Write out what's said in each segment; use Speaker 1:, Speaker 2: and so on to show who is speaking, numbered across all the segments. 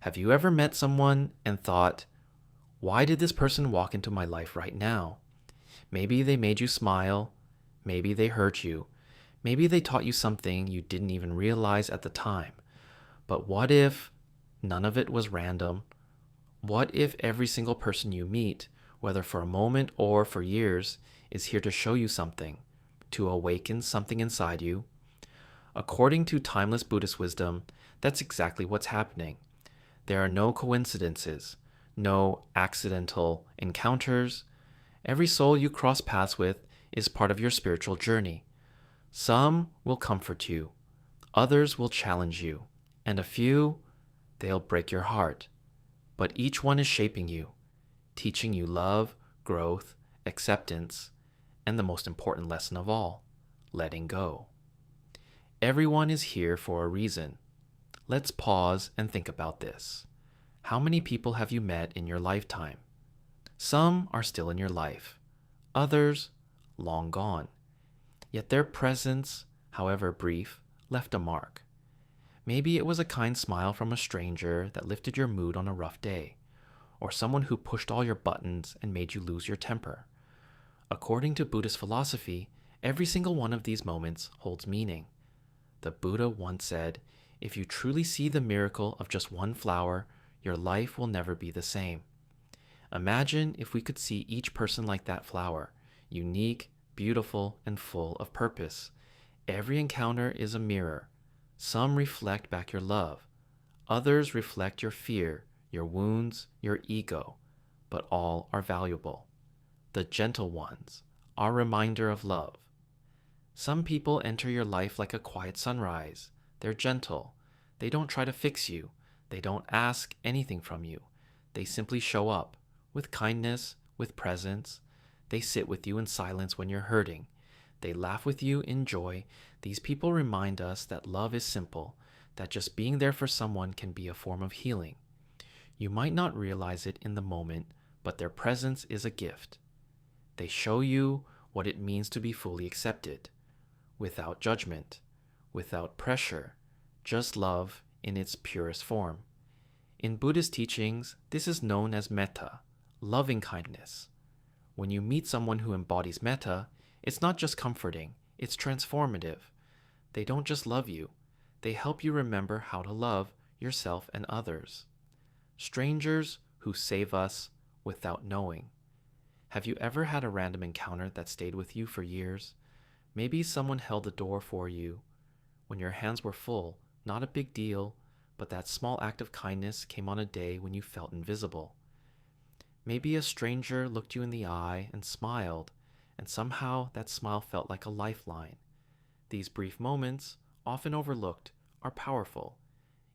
Speaker 1: Have you ever met someone and thought, why did this person walk into my life right now? Maybe they made you smile. Maybe they hurt you. Maybe they taught you something you didn't even realize at the time. But what if none of it was random? What if every single person you meet, whether for a moment or for years, is here to show you something, to awaken something inside you? According to timeless Buddhist wisdom, that's exactly what's happening. There are no coincidences, no accidental encounters. Every soul you cross paths with is part of your spiritual journey. Some will comfort you, others will challenge you, and a few, they'll break your heart. But each one is shaping you, teaching you love, growth, acceptance, and the most important lesson of all, letting go. Everyone is here for a reason. Let's pause and think about this. How many people have you met in your lifetime? Some are still in your life, others long gone. Yet their presence, however brief, left a mark. Maybe it was a kind smile from a stranger that lifted your mood on a rough day, or someone who pushed all your buttons and made you lose your temper. According to Buddhist philosophy, every single one of these moments holds meaning. The Buddha once said, if you truly see the miracle of just one flower, your life will never be the same. Imagine if we could see each person like that flower, unique, beautiful, and full of purpose. Every encounter is a mirror. Some reflect back your love. Others reflect your fear, your wounds, your ego. But all are valuable. The gentle ones are a reminder of love. Some people enter your life like a quiet sunrise. They're gentle. They don't try to fix you. They don't ask anything from you. They simply show up with kindness, with presence. They sit with you in silence when you're hurting. They laugh with you in joy. These people remind us that love is simple, that just being there for someone can be a form of healing. You might not realize it in the moment, but their presence is a gift. They show you what it means to be fully accepted, without judgment, without pressure, just love in its purest form. In Buddhist teachings, this is known as metta, loving kindness. When you meet someone who embodies metta, it's not just comforting, it's transformative. They don't just love you, they help you remember how to love yourself and others. Strangers who save us without knowing. Have you ever had a random encounter that stayed with you for years? Maybe someone held the door for you when your hands were full, not a big deal, but that small act of kindness came on a day when you felt invisible. Maybe a stranger looked you in the eye and smiled, and somehow that smile felt like a lifeline. These brief moments, often overlooked, are powerful.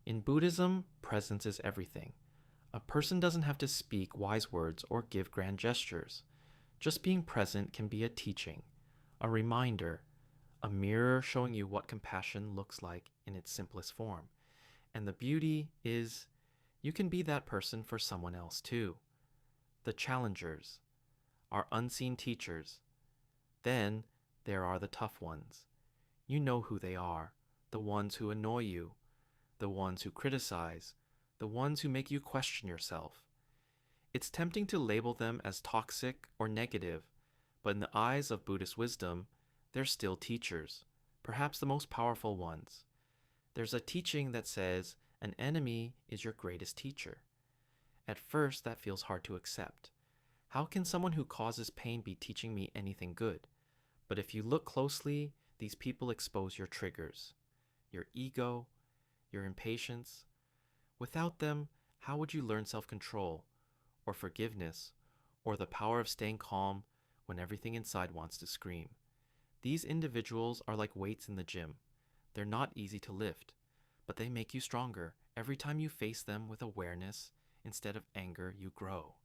Speaker 1: In Buddhism, presence is everything. A person doesn't have to speak wise words or give grand gestures. Just being present can be a teaching, a reminder, a mirror showing you what compassion looks like in its simplest form. And the beauty is, you can be that person for someone else too. The challengers, our unseen teachers. Then there are the tough ones. You know who they are, the ones who annoy you, the ones who criticize, the ones who make you question yourself. It's tempting to label them as toxic or negative, but in the eyes of Buddhist wisdom, they're still teachers, perhaps the most powerful ones. There's a teaching that says an enemy is your greatest teacher. At first, that feels hard to accept. How can someone who causes pain be teaching me anything good? But if you look closely, these people expose your triggers, your ego, your impatience. Without them, how would you learn self-control, or forgiveness, or the power of staying calm when everything inside wants to scream? These individuals are like weights in the gym. They're not easy to lift, but they make you stronger. Every time you face them with awareness, instead of anger, you grow.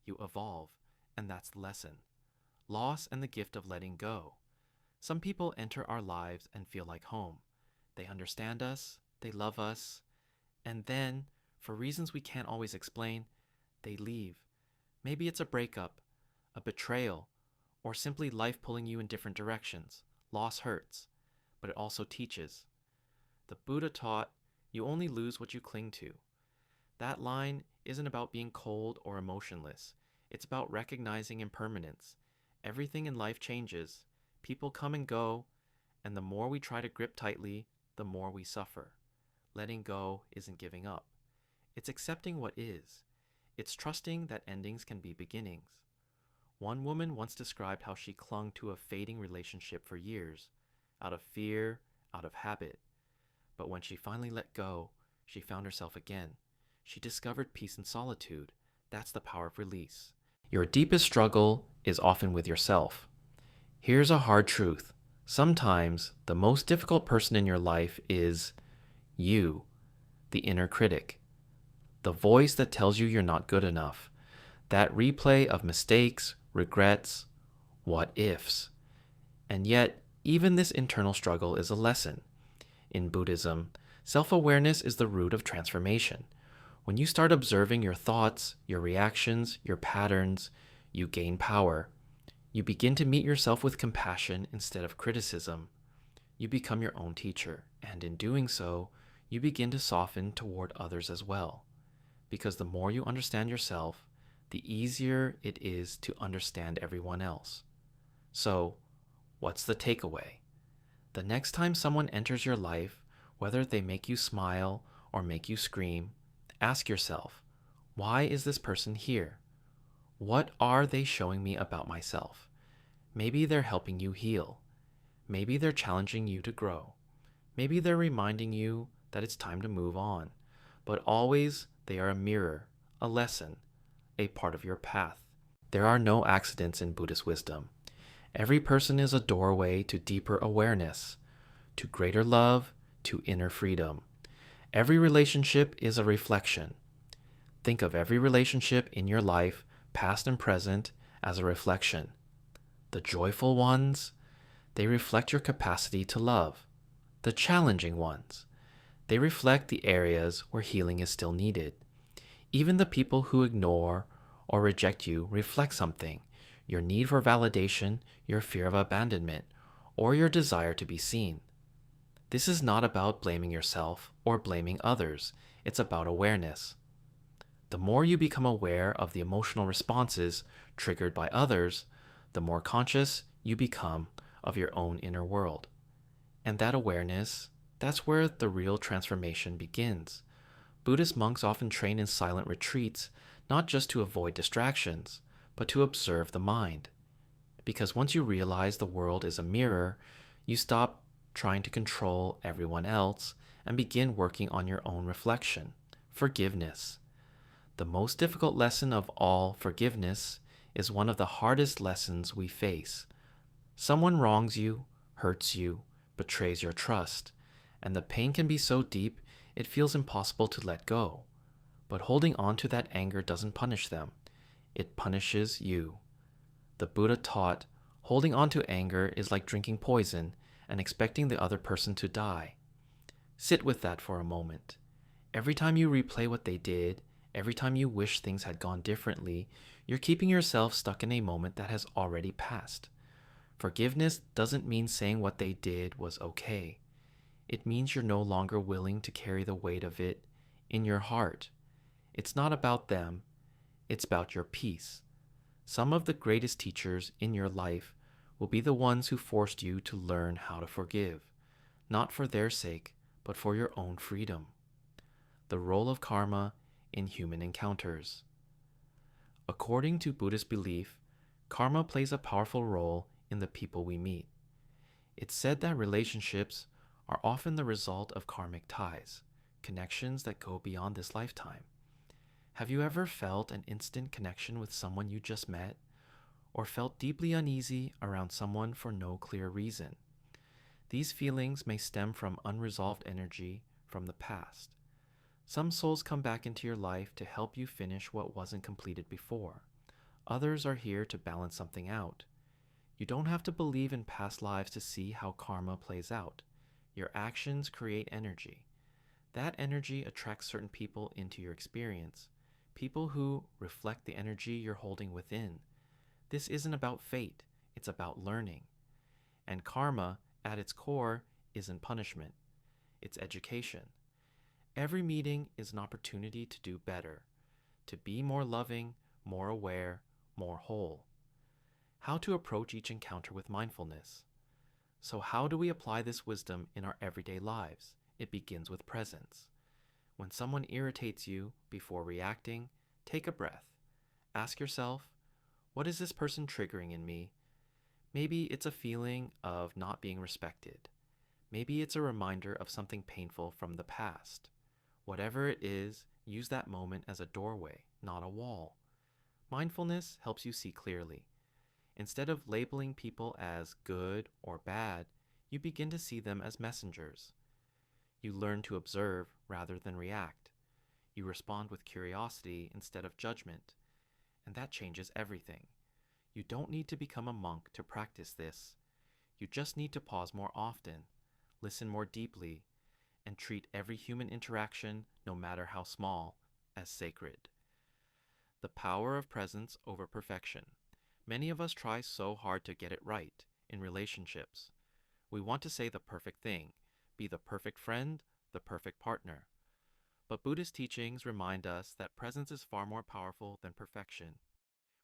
Speaker 1: You evolve, and that's the lesson. Loss and the gift of letting go. Some people enter our lives and feel like home. They understand us, they love us, and then, for reasons we can't always explain, they leave. Maybe it's a breakup, a betrayal, or simply life pulling you in different directions. Loss hurts, but it also teaches. The Buddha taught, you only lose what you cling to. That line isn't about being cold or emotionless. It's about recognizing impermanence. Everything in life changes. People come and go, and the more we try to grip tightly, the more we suffer. Letting go isn't giving up. It's accepting what is. It's trusting that endings can be beginnings. One woman once described how she clung to a fading relationship for years, out of fear, out of habit. But when she finally let go, she found herself again. She discovered peace and solitude. That's the power of release. Your deepest struggle is often with yourself. Here's a hard truth. Sometimes the most difficult person in your life is you, the inner critic, the voice that tells you you're not good enough, that replay of mistakes, regrets, what ifs. And yet, even this internal struggle is a lesson. In Buddhism, self-awareness is the root of transformation. When you start observing your thoughts, your reactions, your patterns, you gain power. You begin to meet yourself with compassion instead of criticism. You become your own teacher, and in doing so, you begin to soften toward others as well. Because the more you understand yourself, the easier it is to understand everyone else. So, what's the takeaway? The next time someone enters your life, whether they make you smile or make you scream, ask yourself, why is this person here? What are they showing me about myself? Maybe they're helping you heal. Maybe they're challenging you to grow. Maybe they're reminding you that it's time to move on. But always, they are a mirror, a lesson, a part of your path. There are no accidents in Buddhist wisdom. Every person is a doorway to deeper awareness, to greater love, to inner freedom. Every relationship is a reflection. Think of every relationship in your life, past and present, as a reflection. The joyful ones, they reflect your capacity to love. The challenging ones, they reflect the areas where healing is still needed. Even the people who ignore or reject you reflect something: your need for validation, your fear of abandonment, or your desire to be seen. This is not about blaming yourself or blaming others. It's about awareness. The more you become aware of the emotional responses triggered by others, the more conscious you become of your own inner world. And that awareness, that's where the real transformation begins. Buddhist monks often train in silent retreats, not just to avoid distractions, but to observe the mind. Because once you realize the world is a mirror, you stop trying to control everyone else and begin working on your own reflection. Forgiveness. The most difficult lesson of all, forgiveness, is one of the hardest lessons we face. Someone wrongs you, hurts you, betrays your trust, and the pain can be so deep it feels impossible to let go. But holding on to that anger doesn't punish them. It punishes you. The Buddha taught holding on to anger is like drinking poison and expecting the other person to die. Sit with that for a moment. Every time you replay what they did, every time you wish things had gone differently, you're keeping yourself stuck in a moment that has already passed. Forgiveness doesn't mean saying what they did was okay. It means you're no longer willing to carry the weight of it in your heart. It's not about them, it's about your peace. Some of the greatest teachers in your life will be the ones who forced you to learn how to forgive, not for their sake, but for your own freedom. The role of karma in human encounters. According to Buddhist belief, karma plays a powerful role in the people we meet. It's said that relationships are often the result of karmic ties, connections that go beyond this lifetime. Have you ever felt an instant connection with someone you just met, or felt deeply uneasy around someone for no clear reason? These feelings may stem from unresolved energy from the past. Some souls come back into your life to help you finish what wasn't completed before. Others are here to balance something out. You don't have to believe in past lives to see how karma plays out. Your actions create energy. That energy attracts certain people into your experience, people who reflect the energy you're holding within. This isn't about fate, it's about learning. And karma, at its core, isn't punishment, it's education. Every meeting is an opportunity to do better, to be more loving, more aware, more whole. How to approach each encounter with mindfulness. So, how do we apply this wisdom in our everyday lives? It begins with presence. When someone irritates you, before reacting, take a breath. Ask yourself, what is this person triggering in me? Maybe it's a feeling of not being respected. Maybe it's a reminder of something painful from the past. Whatever it is, use that moment as a doorway, not a wall. Mindfulness helps you see clearly. Instead of labeling people as good or bad, you begin to see them as messengers. You learn to observe rather than react. You respond with curiosity instead of judgment, and that changes everything. You don't need to become a monk to practice this. You just need to pause more often, listen more deeply, and treat every human interaction, no matter how small, as sacred. The power of presence over perfection. Many of us try so hard to get it right in relationships. We want to say the perfect thing, be the perfect friend, the perfect partner. But Buddhist teachings remind us that presence is far more powerful than perfection.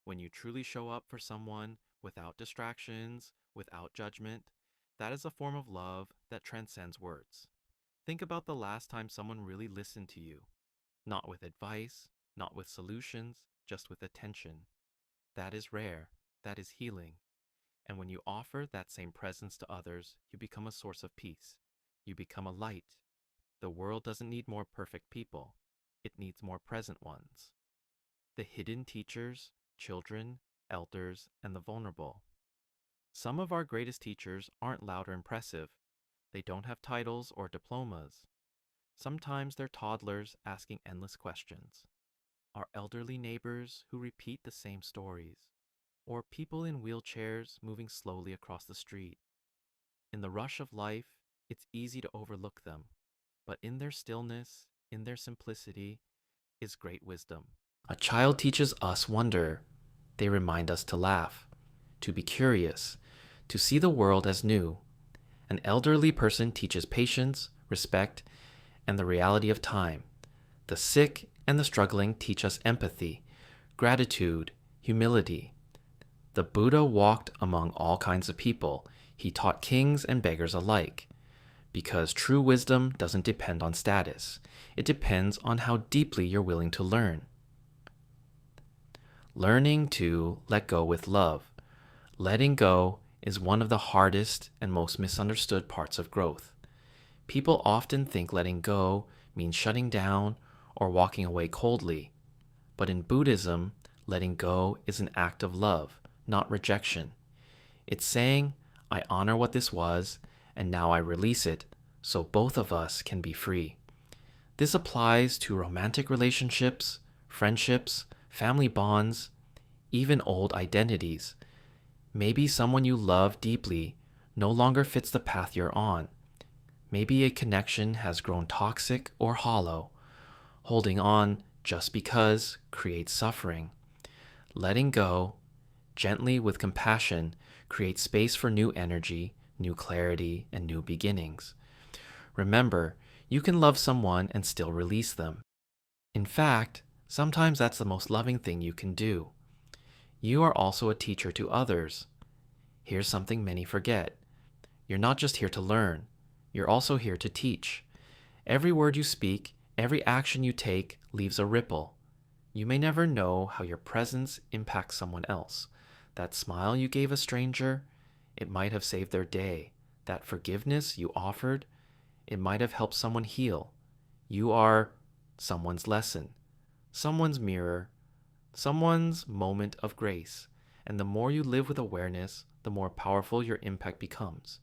Speaker 1: When you truly show up for someone without distractions, without judgment, that is a form of love that transcends words. Think about the last time someone really listened to you. Not with advice, not with solutions, just with attention. That is rare. That is healing. And when you offer that same presence to others, you become a source of peace. You become a light. The world doesn't need more perfect people. It needs more present ones. The hidden teachers, children, elders, and the vulnerable. Some of our greatest teachers aren't loud or impressive. They don't have titles or diplomas. Sometimes they're toddlers asking endless questions. Our elderly neighbors who repeat the same stories, or people in wheelchairs moving slowly across the street. In the rush of life, it's easy to overlook them, but in their stillness, in their simplicity, is great wisdom. A child teaches us wonder. They remind us to laugh, to be curious, to see the world as new. An elderly person teaches patience, respect, and the reality of time. The sick and the struggling teach us empathy, gratitude, humility. The Buddha walked among all kinds of people. He taught kings and beggars alike. Because true wisdom doesn't depend on status. It depends on how deeply you're willing to learn. Learning to let go with love. Letting go is one of the hardest and most misunderstood parts of growth. People often think letting go means shutting down or walking away coldly. But in Buddhism, letting go is an act of love, not rejection. It's saying, I honor what this was, and now I release it, so both of us can be free. This applies to romantic relationships, friendships, family bonds, even old identities. Maybe someone you love deeply no longer fits the path you're on. Maybe a connection has grown toxic or hollow. Holding on just because creates suffering. Letting go, gently with compassion, creates space for new energy, new clarity, and new beginnings. Remember, you can love someone and still release them. In fact, sometimes that's the most loving thing you can do. You are also a teacher to others. Here's something many forget. You're not just here to learn. You're also here to teach. Every word you speak, every action you take leaves a ripple. You may never know how your presence impacts someone else. That smile you gave a stranger, it might have saved their day. That forgiveness you offered, it might have helped someone heal. You are someone's lesson, someone's mirror, someone's moment of grace. And the more you live with awareness, the more powerful your impact becomes.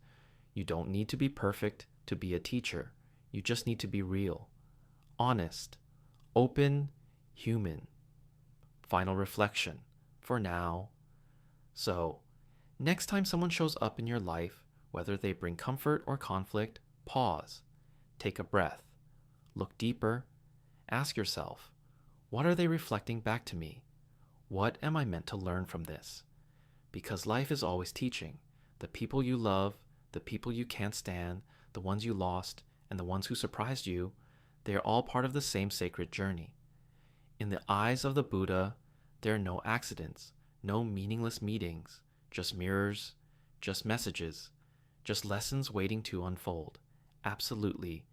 Speaker 1: You don't need to be perfect to be a teacher. You just need to be real, honest, open, human. Final reflection for now. So, next time someone shows up in your life, whether they bring comfort or conflict, pause, take a breath, look deeper, ask yourself, what are they reflecting back to me? What am I meant to learn from this? Because life is always teaching. The people you love, the people you can't stand, the ones you lost, and the ones who surprised you, They are all part of the same sacred journey. In the eyes of the Buddha, there are no accidents, no meaningless meetings, just mirrors, just messages, just lessons waiting to unfold. Absolutely.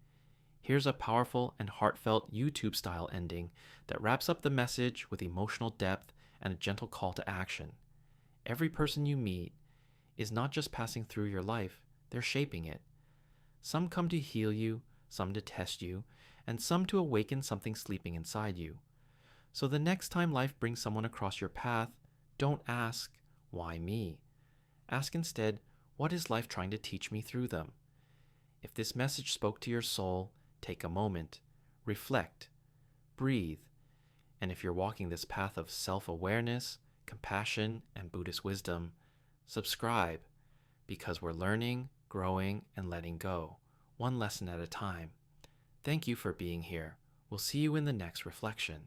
Speaker 1: Here's a powerful and heartfelt YouTube-style ending that wraps up the message with emotional depth and a gentle call to action. Every person you meet is not just passing through your life, they're shaping it. Some come to heal you, some to test you, and some to awaken something sleeping inside you. So the next time life brings someone across your path, don't ask, why me? Ask instead, what is life trying to teach me through them? If this message spoke to your soul, take a moment, reflect, breathe, and if you're walking this path of self-awareness, compassion, and Buddhist wisdom, subscribe, because we're learning, growing, and letting go, one lesson at a time. Thank you for being here. We'll see you in the next reflection.